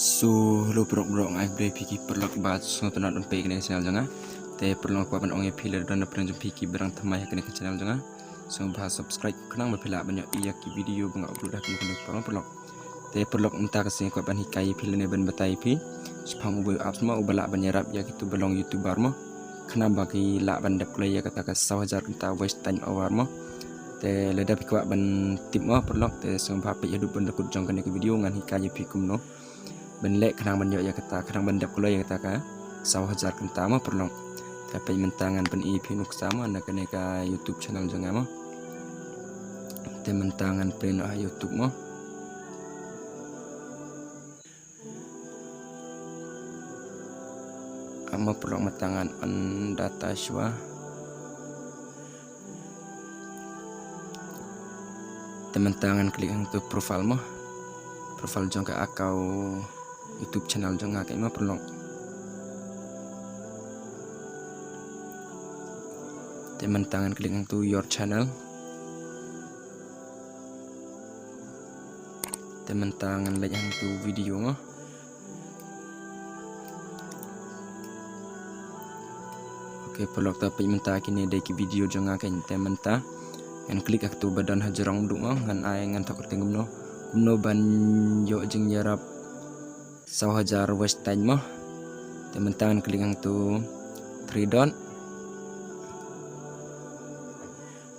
So, hello bro, I play piki perlak bat so tenat on pay kene channel janga. Te perlak pa ban ong e pilar dan pren jom piki berang thamai kene channel janga. So bahas subscribe kenang berpila banyak iya ki video bang upload dak kene perlak. Te perlak entah kasih ko ban hikai pilar ne ban batai pi. Spam ubo apps ma ubala ban yarap ya kitu belong youtuber mo. Kenapa bagi la ban dap ya kata ka 1000 kita waste time hour mo. Te leda pi ko ban tip mo perlak te so bah pe hidup ban dakut jong kene video ngan hikai pi kumno. Benlek kenang banyak ya kata kenang bandap kula ya kata ka 1000 kenta mah perlu tapi mentangan pen IP nuk sama anda kene ka YouTube channel janga mah te mentangan pen YouTube mah ama perlu mentangan on data shwa te mentangan klik untuk profile mah profile jangka akau YouTube channel jangka kayak mah perlu teman tangan klik into your channel teman tangan like into video mah oke perlu tapi mentah kini deki video jangka kayak teman ta yang klik aktu badan hajarong duk mah ngan ay ngan takut tenggum no ban yo jeng yarap 1000 waste time mah teman tangan klik into 3 dot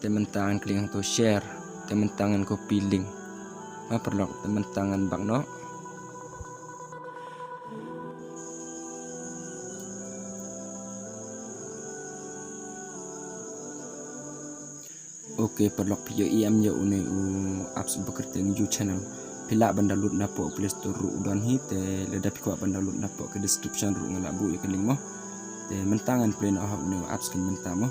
teman tangan klik into share teman tangan copy link ma perlu teman tangan bang no oke perlu video im ya une apps bekerja new channel pila banda download napo Play Store ru dan hite leda piko banda download napo ke description ru ngala bu ke link mo te mentangan plan une apps kan mentamo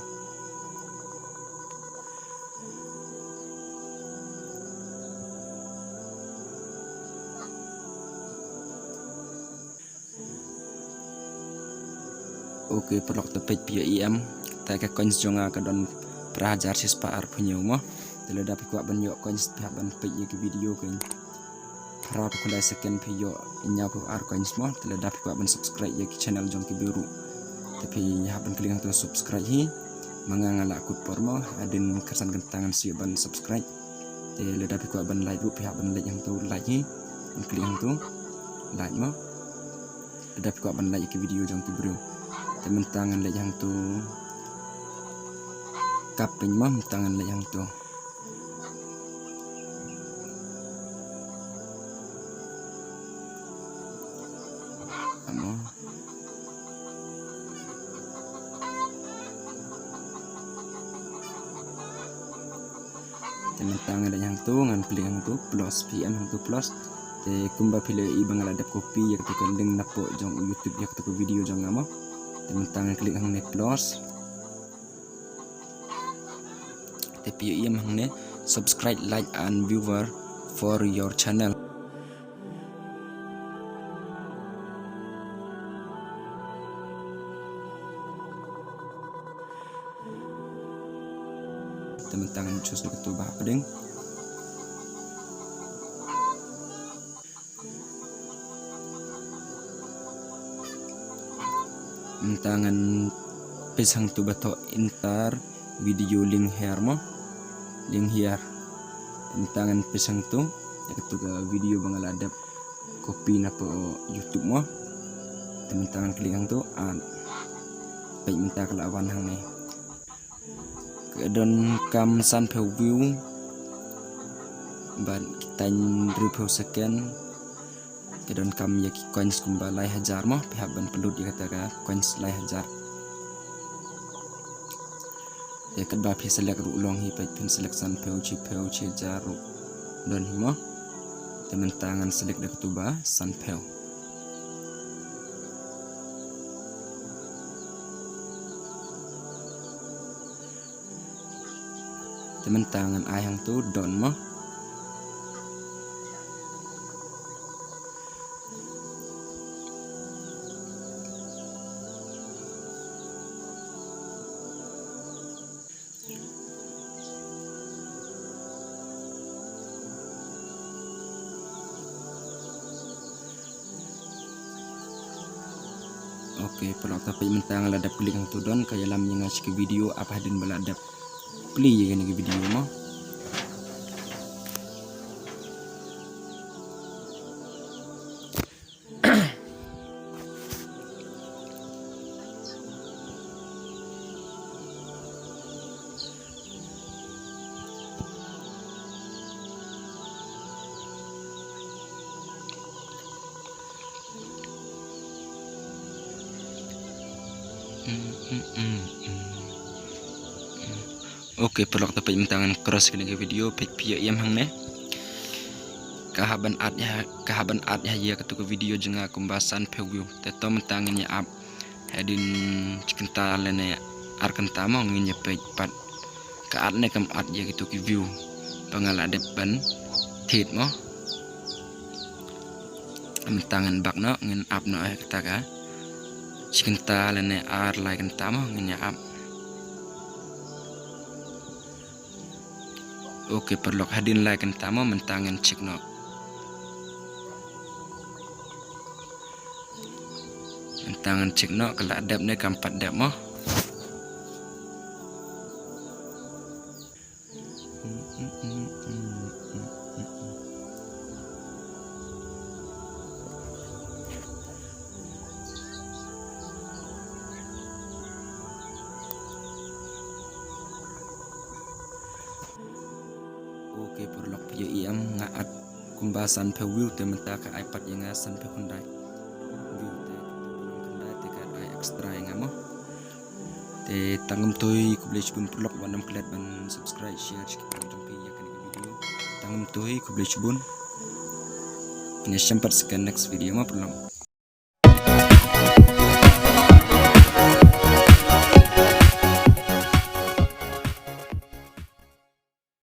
oke perlu tepet video im ta ka coins jonga ka don prajar sispa ar punyo mo te leda piko ban yo coins pihak ban pe ke video kan harap kula second video inya pu ar coins mo te leda piko ban subscribe ya ki channel jong ki biru tapi ya ban klik untuk subscribe hi mangangala akut pormo adin kersan gentangan si ban subscribe te leda piko ban like ru pihak ban like yang tu like hi ban klik untuk like mo leda piko ban like ki video jong ki biru teman tangan like yang tu kaping mo tangan like yang tu amo teman tangan yang tu ngan klik yang tu plus pm yang tu plus te kumba pilih ibang ada kopi ya ketika link napo jong YouTube ya ketika video jong amo teman tangan klik yang ne plus te pio im hang ne subscribe like and viewer for your channel teman tangan cus ke tu bah pedeng tangan pisang tu bato intar video link here mo link here tangan pisang tu ya ketu video bangaladap copy na po YouTube mo teman tangan klik yang tu baik minta kelawan hang ni kedon kam san pe view ban kita review second kedon kam ya ki coins kumba lai hajar mo pihak ban pelut dia kata ka coins lai hajar ya kedua pi select ru long hi pe pin selection peu chi jaru don hi mo teman tangan select dak tuba san peu teman tangan ayang tu don mo Oke, pelak tapi mentang ladap klik ang tudon kaya lam yang ngasih ke video apa hadin baladap play kan ke video mo. Oke, pelak tapi mentangan cross kena ke video pek pia iam hang ne. Kahaban adnya ya ketuk video jenga kumbasan pegu. Teto mentangan ya up. Hadin cikenta lene arkenta mo nginya pek pat. Ka adne kam ad ya ketuk view. Pangala depan tit mo. Mentangan bak no ngin up no ay kita ka. Cikenta lene ar lai kenta mo nginya up. Oke, perlu hadin like kan tamo mentangan cek no. Mentangan cek no kalau adab ne kampat dap mo. Oke, perlu pia iam ngaat kumbasan pe view te mentaka iPad yang ngasan pe kundai view te kundai te ka ai extra yang ngamo te tangum toy kublech bun perlu bandam klet ban subscribe share sekitar jom pi ya kan video tangum toy kublech bun ini sempat sekian next video ma perlu